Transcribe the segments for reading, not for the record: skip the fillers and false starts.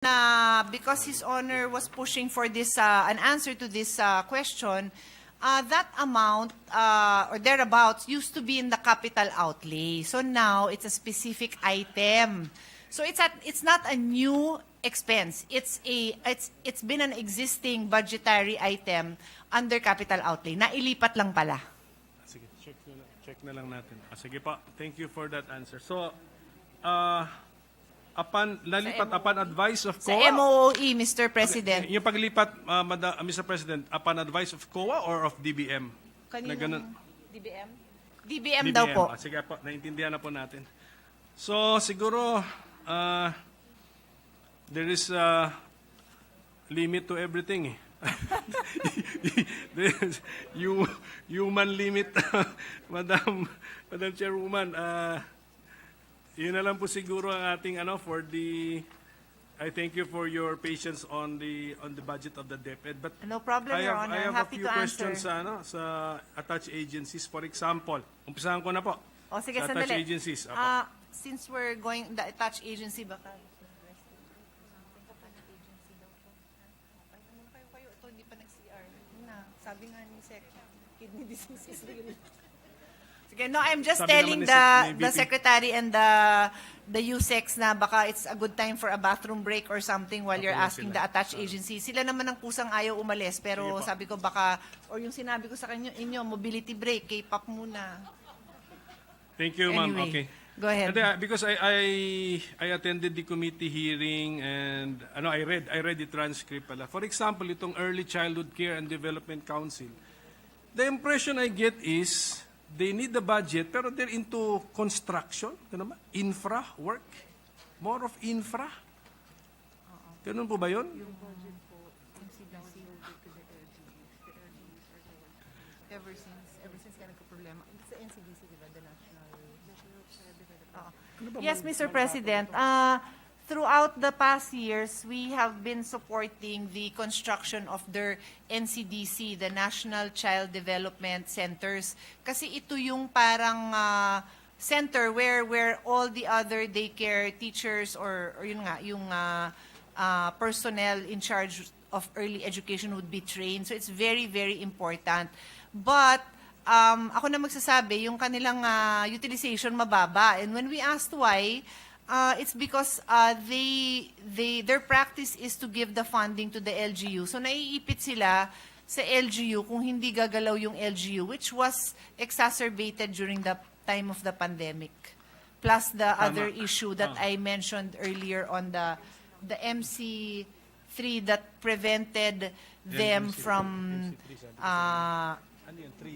because His Honor was pushing for this an answer to this question, that amount or thereabouts used to be in the capital outlay. So now it's a specific item. So it's not a new expense. It's been an existing budgetary item under capital outlay. Nailipat lang pala. Sige, check na lang natin. Sige pa, thank you for that answer. So, upon advice of Sa COA? MOOE, Mr. President. Yung paglipat, Mr. President, upon advice of COA or of DBM? Na ganun? DBM? DBM daw po. Sige po, naintindihan na po natin. So, siguro, there is a limit to everything. There's human limit, Madam Chairwoman. Yun na lang po siguro ang ating for the. I thank you for your patience on the budget of the DepEd. But No problem, Your Honor. I have Happy a few to questions answer. sa attached agencies. For example, umpisahan ko na po. O sige, Sa sandali. attached agencies. Apo. Since we're going, the attached agency baka. Ito, hindi pa nag-CR. Sabi nga ni Sec, kidney disease is real. Sige, no, I'm just Sabi telling naman ni the VP. Secretary and the USECs na baka it's a good time for a bathroom break or something while you're Okay, asking sila. the attached agency. Sila naman ang kusang ayaw umalis, pero Sige po. sabi ko baka, or yung sinabi ko sa inyo, mobility break, K-pop muna. Thank you, ma'am. Anyway, Okay. go ahead. Because I attended the committee hearing and I read the transcript pala. For example, itong Early Childhood Care and Development Council. The impression I get is they need the budget pero they're into construction, ganun ba? Infra work. More of infra. Ganun po ba 'yon? Ever since ka nagka-problema. Sa NCDC, di ba? The National... Yes, Mr. President. Throughout the past years, we have been supporting the construction of their NCDC, the National Child Development Centers. Kasi ito yung parang center where all the other daycare teachers or yun nga, yung personnel in charge of early education would be trained. So it's very, very important. But ako na magsasabi, yung kanilang utilization mababa. And when we asked why, it's because their practice is to give the funding to the LGU. So naiipit sila sa LGU kung hindi gagalaw yung LGU, which was exacerbated during the time of the pandemic. Plus the other issue that I mentioned earlier on the MC3 that prevented them from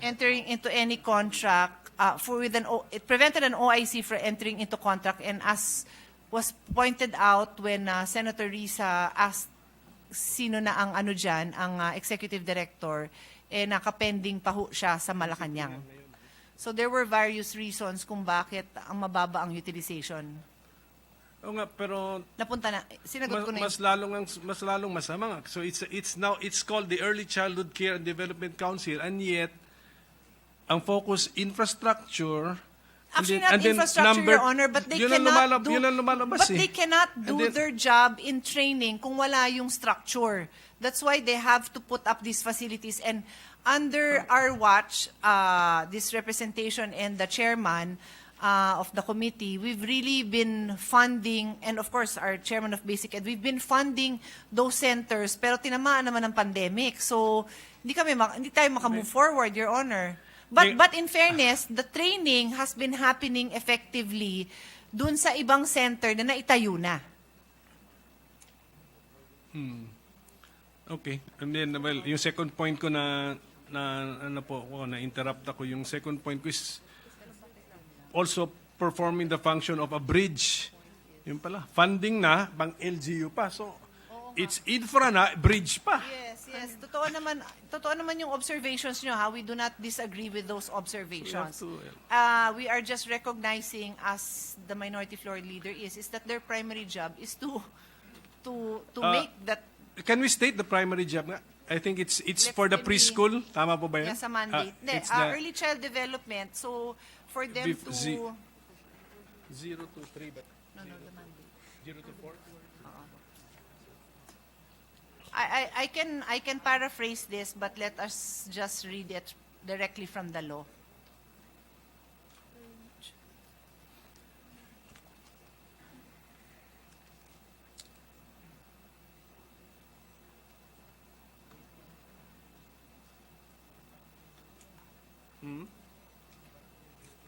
entering into any contract it prevented an OIC from entering into contract, and as was pointed out when Senator Risa asked sino na ang ang executive director, nakapending pa ho siya sa Malacanang. So there were various reasons kung bakit ang mababa ang utilization. Oo nga, pero Napunta na, sinagot ko na mas lalong masama. So it's called the Early Childhood Care and Development Council, and yet ang focus infrastructure. Actually, not infrastructure, Your Honor, but they cannot do, but they cannot do their job in training kung wala yung structure. That's why they have to put up these facilities. And under our watch, this representation and the chairman of the committee, we've really been funding, and of course, our chairman of Basic Ed, we've been funding those centers, pero tinamaan naman ng pandemic. So, hindi tayo makamove forward, Your Honor. But in fairness, the training has been happening effectively dun sa ibang center na naitayo na. Okay. And then, well, yung second point ko na interrupt ako. Yung second point ko is also performing the function of a bridge. Yun pala. Funding na, bang LGU pa. So, it's infra na, bridge pa. Yes. Totoo naman yung observations nyo, ha? We do not disagree with those observations. We are just recognizing, as the minority floor leader is that their primary job is to make that. Can we state the primary job nga? I think it's for the preschool. Tama po ba yan? Yes, sa mandate. It's the Early child development. So, for them to... 0 to 3, but... No, the mandate. 0 to 4? I can paraphrase this, but let us just read it directly from the law.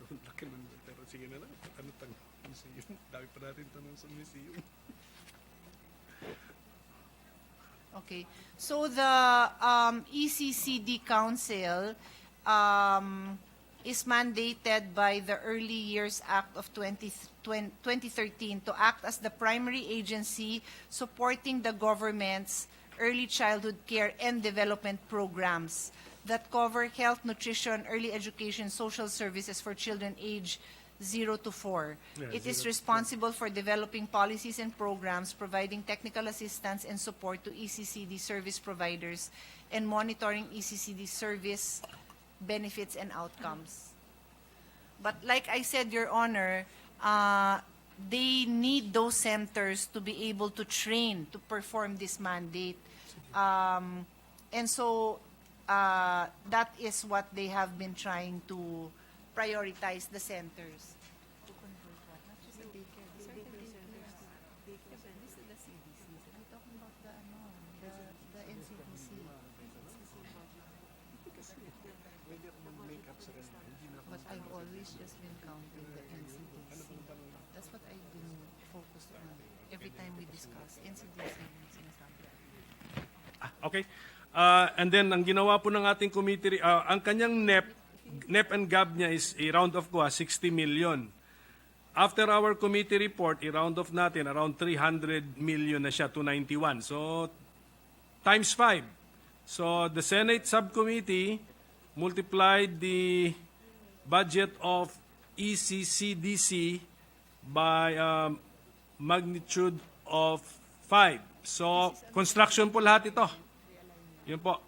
Laki naman, pero sige na lang. Ano tanong? Museum. Dami pa natin tanong sa museum. Okay. So the ECCD Council is mandated by the Early Years Act of 2013 to act as the primary agency supporting the government's early childhood care and development programs that cover health, nutrition, early education, social services for children aged 0 to 4. Yeah, It 0 is to 4. responsible for developing policies and programs, providing technical assistance and support to ECCD service providers, and monitoring ECCD service benefits and outcomes. But like I said, Your Honor, they need those centers to be able to train to perform this mandate. And so that is what they have been trying to prioritize the centers. To convert what? Not just the daycare. These are the daycares. This is the CDC. I'm talking about the NCDC. But I've always just been counting the NCDC. That's what I've been focused on every time we discuss NCDC. Sinasabi. Okay. And then, ang ginawa po ng ating committee, ang kanyang NEP and GAB niya is i-round off ko 60 million. After our committee report, i-round off natin, around 300 million na siya, 291. So, times 5. So, the Senate subcommittee multiplied the budget of ECCDC by magnitude of 5. So, construction po lahat ito. Yun po.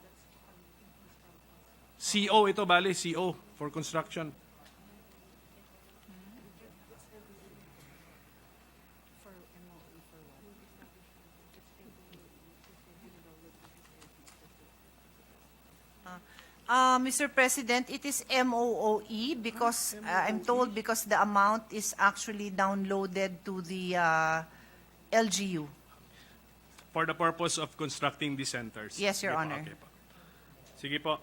CO ito, bali, CO for construction. Mr. President, it is MOOE because I'm told because the amount is actually downloaded to the LGU. For the purpose of constructing the centers. Yes, Your Okay po, Honor. okay po. Sige po,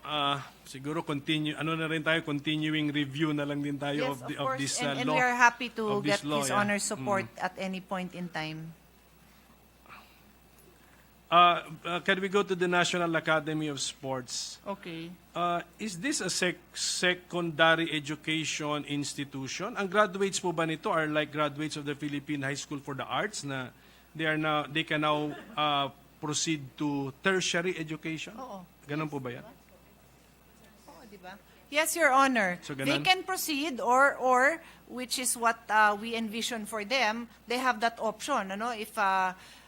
siguro continuing review na lang din tayo Yes, of course, this and law. we are happy to of this get law, His yeah. Honor's support at any point in time. Can we go to the National Academy of Sports? Okay. Is this a secondary education institution? Ang graduates po ba nito are like graduates of the Philippine High School for the Arts na they can now proceed to tertiary education? Oo. Ganun po ba yan? Oo, di ba? Yes, Your Honor. So, They ganun? can proceed or which is what we envision for them, they have that option, ano?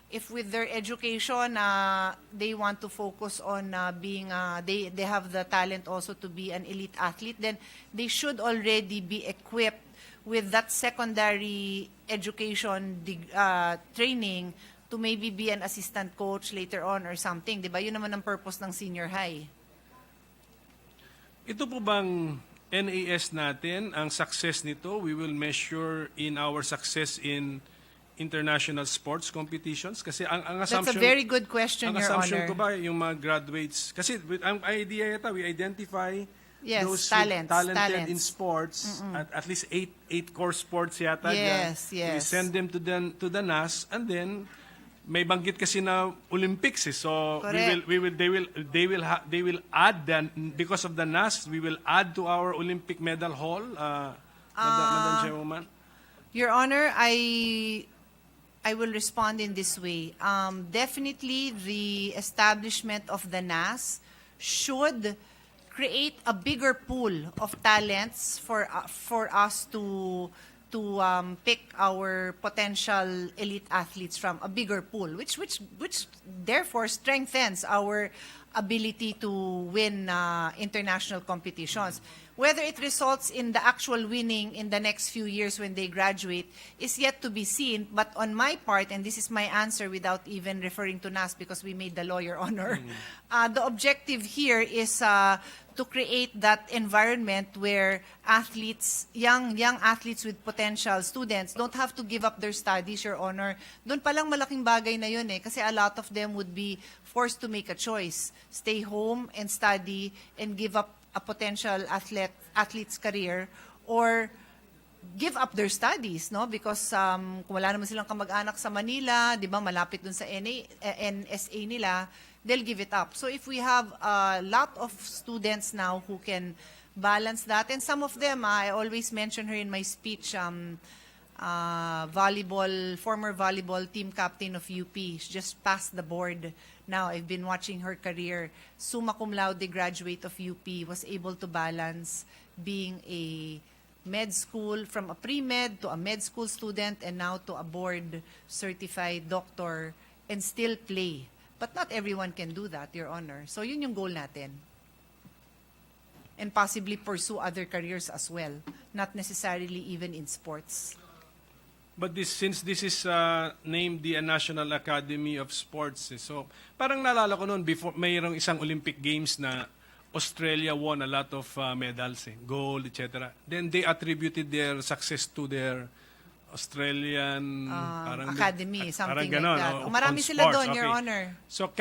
If with their education they want to focus on being they have the talent also to be an elite athlete, then they should already be equipped with that secondary education training to maybe be an assistant coach later on or something, di ba? Yun naman ang purpose ng senior high. Ito po bang NAS natin, ang success nito, we will measure in our success in international sports competitions? Kasi ang That's assumption... a very good question, ang Your assumption Honor. ko ba, yung mga graduates... Kasi ang idea yata, we identify Yes, those talents. in sports, at least eight core sports yata Yes, dyan. We yes. send them to the NAS, and then may banggit kasi na Olympics eh. So Correct. they will add then because of the NAS, we will add to our Olympic medal haul, Madam Chairwoman. Your Honor, I will respond in this way. Definitely, the establishment of the NAS should create a bigger pool of talents for us to pick our potential elite athletes from a bigger pool, which therefore strengthens our ability to win international competitions. Whether it results in the actual winning in the next few years when they graduate is yet to be seen. But on my part, and this is my answer without even referring to NAS because we made the lawyer honor, the objective here is to create that environment where athletes, young athletes with potential, students, don't have to give up their studies, Your Honor. Doon palang malaking bagay na yun kasi a lot of them would be forced to make a choice. Stay home and study and give up a potential athlete's career, or give up their studies, no? Because kung wala naman silang kamag-anak sa Manila, 'di ba, malapit dun sa NSA nila, they'll give it up. So if we have a lot of students now who can balance that, and some of them, I always mention her in my speech, former volleyball team captain of UP. She just passed the board. Now, I've been watching her career. Summa cum laude graduate of UP, was able to balance being a med school, from a pre-med to a med school student, and now to a board-certified doctor, and still play. But not everyone can do that, Your Honor. So yun yung goal natin. And possibly pursue other careers as well, not necessarily even in sports. But since this is named the National Academy of Sports, so parang naalala ko noon, before, mayroong isang Olympic Games na Australia won a lot of medals, gold, etc. Then they attributed their success to their Australian parang academy, something parang ganon, like that. on Marami sila sports. doon, Your Okay. Honor. So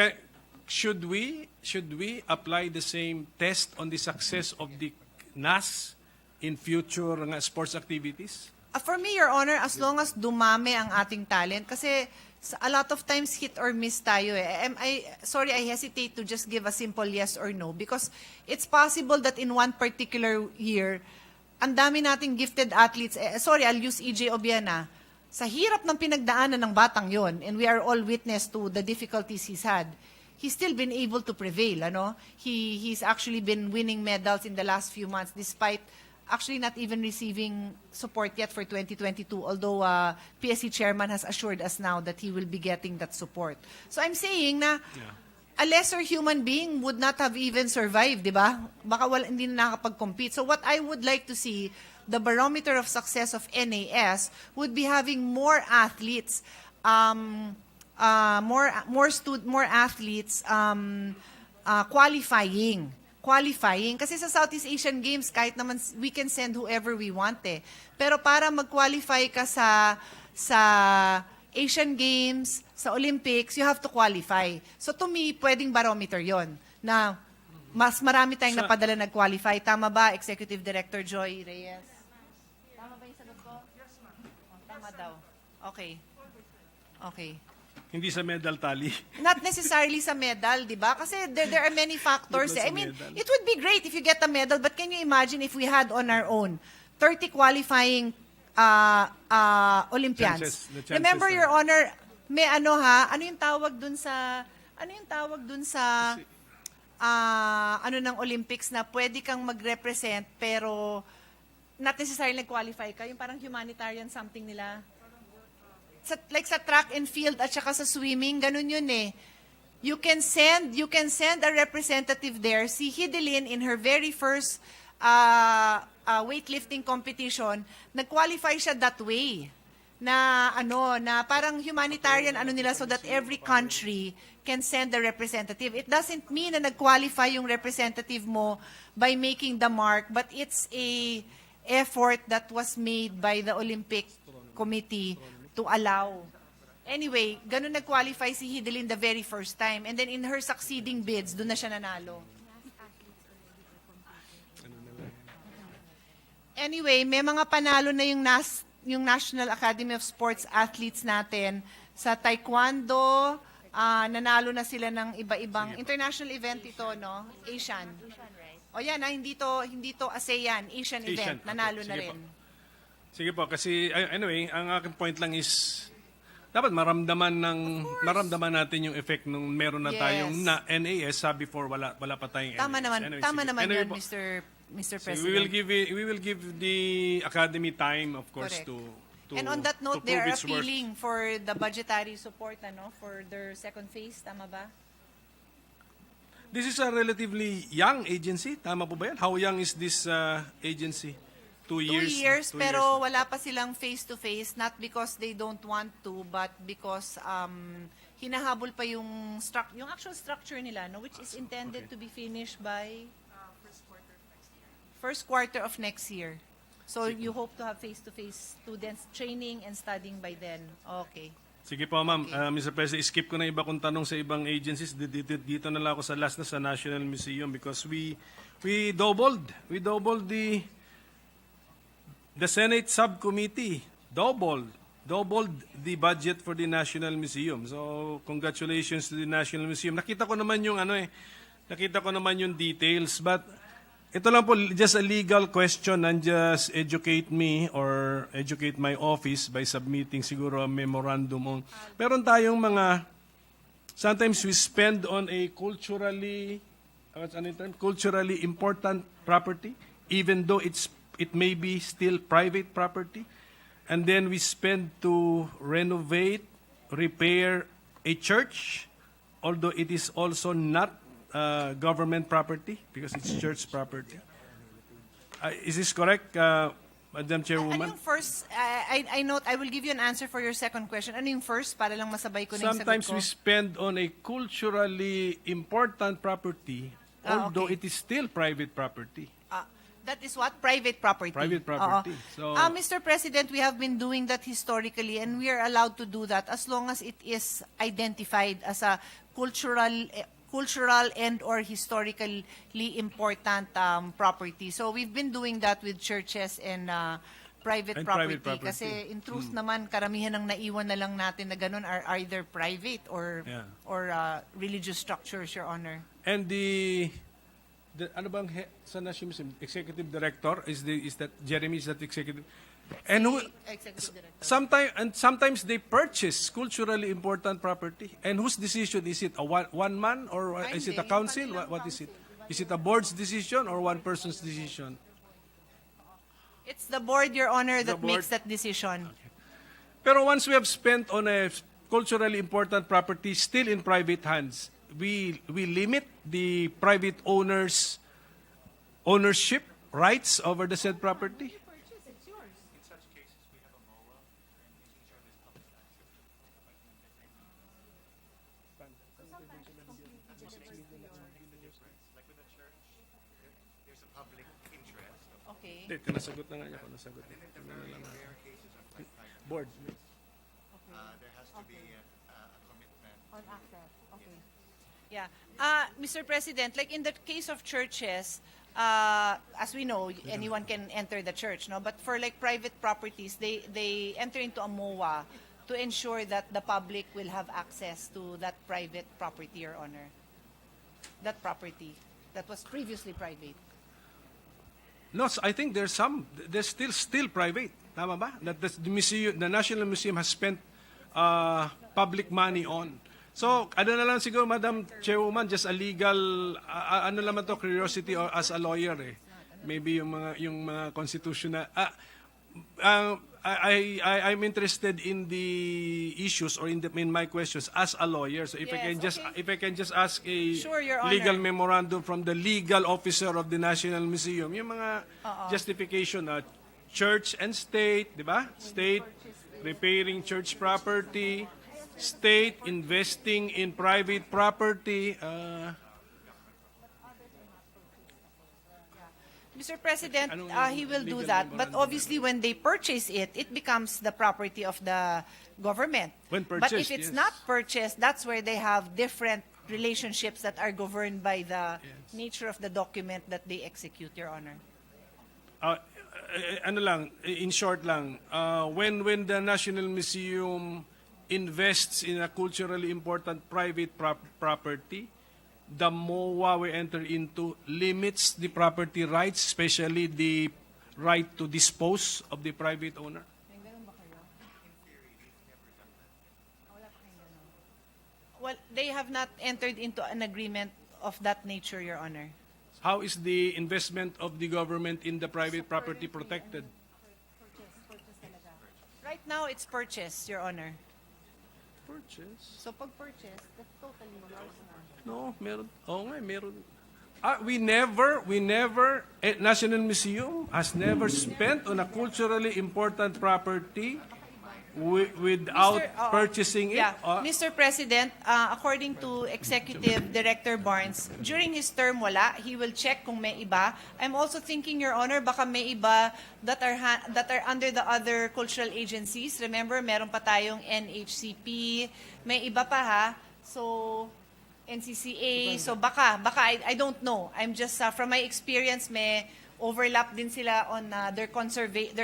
should we apply the same test on the success of the NAS in future sports activities? For me, Your Honor, as long as dumami ang ating talent, kasi a lot of times hit or miss tayo eh. I hesitate to just give a simple yes or no because it's possible that in one particular year, ang dami nating gifted athletes. I'll use EJ Obiana. Sa hirap ng pinagdaanan ng batang yon, and we are all witness to the difficulties he's had, he's still been able to prevail. He's actually been winning medals in the last few months despite actually not even receiving support yet for 2022, although PSC chairman has assured us now that he will be getting that support. So I'm saying na a lesser human being would not have even survived, di ba? Baka hindi na nakapag-compete. So what I would like to see, the barometer of success of NAS would be having more athletes, more athletes qualifying. Kasi sa Southeast Asian Games, kahit naman we can send whoever we want eh. Pero para mag-qualify ka sa Asian Games, sa Olympics, you have to qualify. So to me, pwedeng barometer yon na mas marami tayong napadala nag-qualify. Tama ba, Executive Director Joy Reyes? Tama ba yung sagot ko? Yes, ma'am. Tama daw. Okay. Hindi sa medal tally. Not necessarily sa medal, di ba? Kasi there are many factors. Di ba sa I mean, medal? it would be great if you get a medal, but can you imagine if we had on our own 30 qualifying Olympians? The chances Remember, na- Your Honor, may ano yung tawag dun sa ng Olympics na pwede kang mag-represent pero not necessarily nag-qualify ka, yung parang humanitarian something nila. Like sa track and field at saka sa swimming, ganun yun eh. You can send a representative there. Si Hidelin in her very first weightlifting competition, nag-qualify siya that way. Na parang humanitarian nila so that every country can send a representative. It doesn't mean na nag-qualify yung representative mo by making the mark, but it's a effort that was made by the Olympic Committee to allow. Anyway, ganun nag-qualify si Hidelin the very first time. And then in her succeeding bids, doon na siya nanalo. Anyway, may mga panalo na yung National Academy of Sports athletes natin. Sa taekwondo, nanalo na sila ng iba-ibang international event ito, no? Asian. O yan, hindi to ASEAN, Asian event. Okay. Nanalo na Sige rin. po. Sige po, kasi anyway, ang aking point lang is dapat maramdaman natin yung effect nung meron na Yes. tayong NAS. Sabi before wala pa tayong Tama NAS. naman, Anyway, tama sige. naman Anyway yun, po, Mr. so President. we will give the academy time, of course, Correct. to And on that note, to they prove are its worth. appealing for the budgetary support for their second phase, tama ba? This is a relatively young agency. Tama po ba yan? How young is this agency? 2 years? 2 years, 2 pero years. wala pa silang face-to-face, not because they don't want to, but because hinahabol pa yung actual structure nila, no, which is intended to be finished by first quarter of next year. So you hope to have face-to-face students training and studying by then. Okay. Sige po, ma'am. Mr. President, skip ko na iba kong tanong sa ibang agencies. Dito na lang ako sa last na sa National Museum because we doubled the Senate subcommittee doubled the budget for the National Museum. So congratulations to the National Museum. Nakita ko naman yung details, but ito lang po, just a legal question and just educate me or educate my office by submitting siguro a memorandum on. Meron tayong sometimes we spend on a culturally important property, even though it may be still private property. And then we spend to renovate, repair a church, although it is also not government property because it's church property. Is this correct, Madam Ano Chairwoman? yung first, I note, I will give you an answer for your second question. Ano yung first, para lang masabay ko na yung sagot Sometimes ko? we spend on a culturally important property, although okay. it is still private property. That is what? Private property. Private property. Oo. So- Mr. President, we have been doing that historically and we are allowed to do that as long as it is identified as a cultural and or historically important property. So we've been doing that with churches and private And property. private property. Kasi in truth naman, karamihan ng naiwan na lang natin na ganun are either private or Yeah. religious structures, Your Honor. And the ano bang sa National Museum executive director is that Jeremy, is that executive? And who Executive Director. sometimes they purchase culturally important property. And whose decision is it? A one man or Ay, is it a hindi. council? Yung What is it? Is it a board's decision or one person's decision? It's the board, Your Honor, The that board. makes that decision. Pero once we have spent on a culturally important property still in private hands, we limit the private owner's ownership rights over the said property. Okay. Hindi, tinasagot na nga niya ako. Nasagot niya. Tingnan na lang natin. Board. There has to be a commitment. On access. Okay. Yeah. Mr. President, like in the case of churches, as we know, anyone can enter the church, no? But for like private properties, they enter into a MOA to ensure that the public will have access to that private property, Your Honor. That property that was previously private. No, I think there's still private. Tama ba? That the National Museum has spent public money on. So, ano na lang siguro, Madam Chairwoman, just a legal, ano naman to, curiosity or as a lawyer eh. Maybe yung mga constitutional, I'm interested in the issues or in my questions as a lawyer. So if Yes, if I can just ask a Sure, Your Honor. legal memorandum from the legal officer of the National Museum, yung mga justification, church and state, di ba? State repairing church property, state investing in private property. Mr. President, Anong he will do legal that. But memorandum? obviously, when they purchase it, it becomes the property of the government. When But purchased, if it's yes. not purchased, that's where they have different relationships that are governed by the nature of the document that they execute, Your Honor. Ano lang, in short lang, when the National Museum invests in a culturally important private property, the MOA we enter into limits the property rights, especially the right to dispose of the private owner. Well, they have not entered into an agreement of that nature, Your Honor. How is the investment of the government in the private property protected? Right now, it's purchased, Your Honor. Purchase? So pag-purchase, that's totally yours na. No, meron. Oo nga, meron. National Museum has never spent on a culturally important property without purchasing it. Yeah, Mr. President, according to Executive Director Barnes, during his term wala, he will check kung may iba. I'm also thinking, Your Honor, baka may iba that are under the other cultural agencies. Remember, meron pa tayong NHCP, may iba pa ha. So NCCA, so baka I don't know. I'm just from my experience, may overlap din sila on their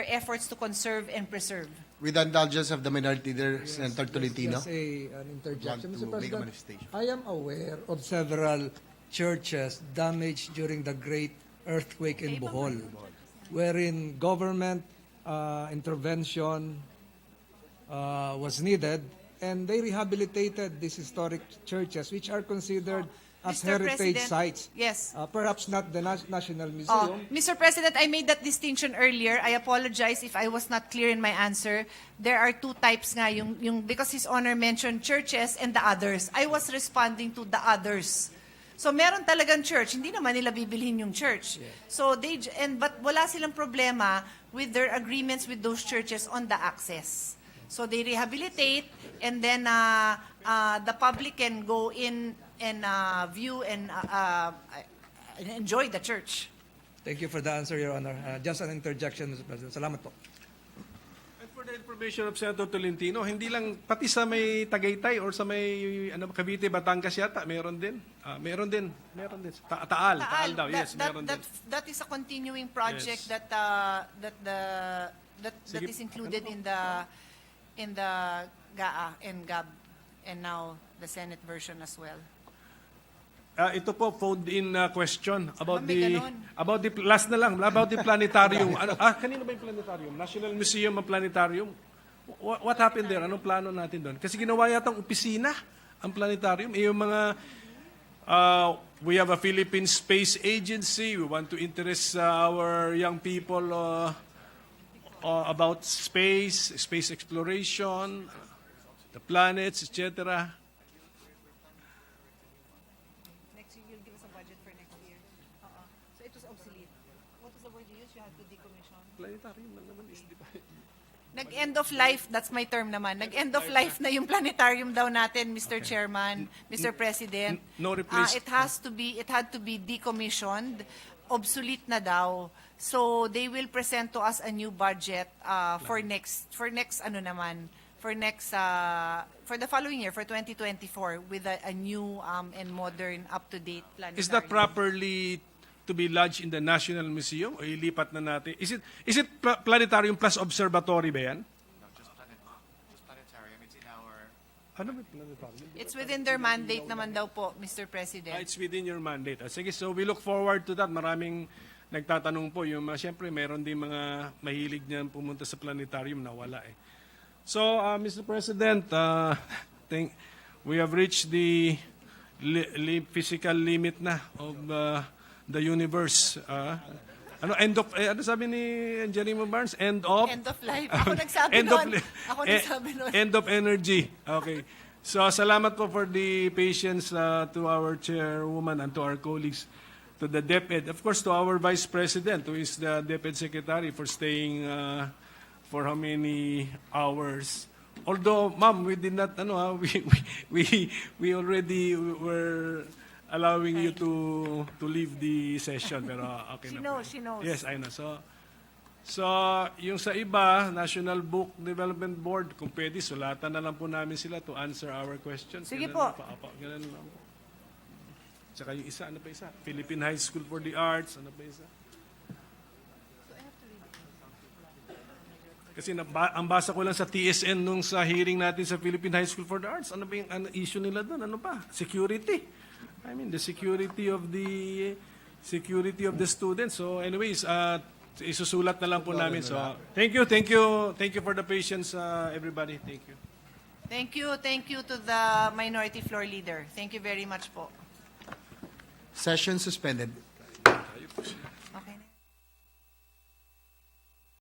efforts to conserve and preserve. With the indulgence of the minority leader, Senator Tolentino. Just an interjection, Want to Mr. make a President. manifestation. I am aware of several churches damaged during the great earthquake in Bohol, wherein government intervention was needed, and they rehabilitated these historic churches, which are considered as Mr. heritage President, sites. yes. Perhaps not the National Oh, Museum. Mr. President, I made that distinction earlier. I apologize if I was not clear in my answer. There are two types nga, because His Honor mentioned churches and the others. I was responding to the others. So meron talagang church, hindi naman nila bibilhin yung church. So but wala silang problema with their agreements with those churches on the access. So they rehabilitate, and then the public can go in and view and enjoy the church. Thank you for the answer, Your Honor. Just an interjection, Mr. President. Salamat po. And for the information of Senator Tolentino, hindi lang, pati sa may Tagaytay or sa may Cavite, Batangas yata, meron din. Meron din. Taal daw, yes, meron din. That is a continuing project Yes. that Sige. is included in the GAA and GAB, and now the Senate version as well. Ito po, phoned-in question about May the ganon. last na lang, about the planetarium. Kanino ba yung planetarium? National Museum of Planetarium. What happened there? Anong plano natin doon? Kasi ginawa yatang opisina ang planetarium. Yung mga we have a Philippine Space Agency. We want to interest our young people about space exploration, the planets, etc. Next year, you'll give us a budget for next year. So it was obsolete. What is the word you used? You had to decommission. Planetarium lang naman is, di ba? Nag-end of life, that's my term naman. Nag-end of life na yung planetarium daw natin, Mr. Chairman, Mr. President. No replace. It had to be decommissioned. Obsolete na daw. So they will present to us a new budget for the following year, for 2024, with a new and modern, up-to-date planetarium. Is that properly to be lodged in the National Museum o ilipat na natin? Is it planetarium plus observatory ba yan? No, just planetarium. It's in our... Ano ba planetarium? It's within their mandate naman daw po, Mr. President. It's within your mandate. Sige, so we look forward to that. Maraming nagtatanong po. Siyempre, meron din mga mahilig niyan pumunta sa planetarium na wala eh. So, Mr. President, we have reached the physical limit na of the universe. Ano sabi ni Jeremy Barnes? End of life. Ako nagsabi nun. End of energy. Okay. So, salamat po for the patience to our chairwoman and to our colleagues, to the DepEd. Of course, to our Vice President, who is the DepEd Secretary, for staying for how many hours. Although, ma'am, we did not, we already were allowing you to leave the session, pero okay She na knows, po. she knows. Yes, I know. So, yung sa iba, National Book Development Board, kung pwede, sulatan na lang po namin sila to answer our questions. Sige Ganun po. Ganun lang po. Tsaka yung isa, ano pa isa? Philippine High School for the Arts, ano pa isa? Kasi ang basa ko lang sa TSN nung sa hearing natin sa Philippine High School for the Arts, ano ba yung issue nila doon? Ano pa? Security. I mean, the security of the students. So anyways, isusulat na lang po namin. So thank you for the patience, everybody. Thank you. Thank you to the minority floor leader. Thank you very much po. Session suspended.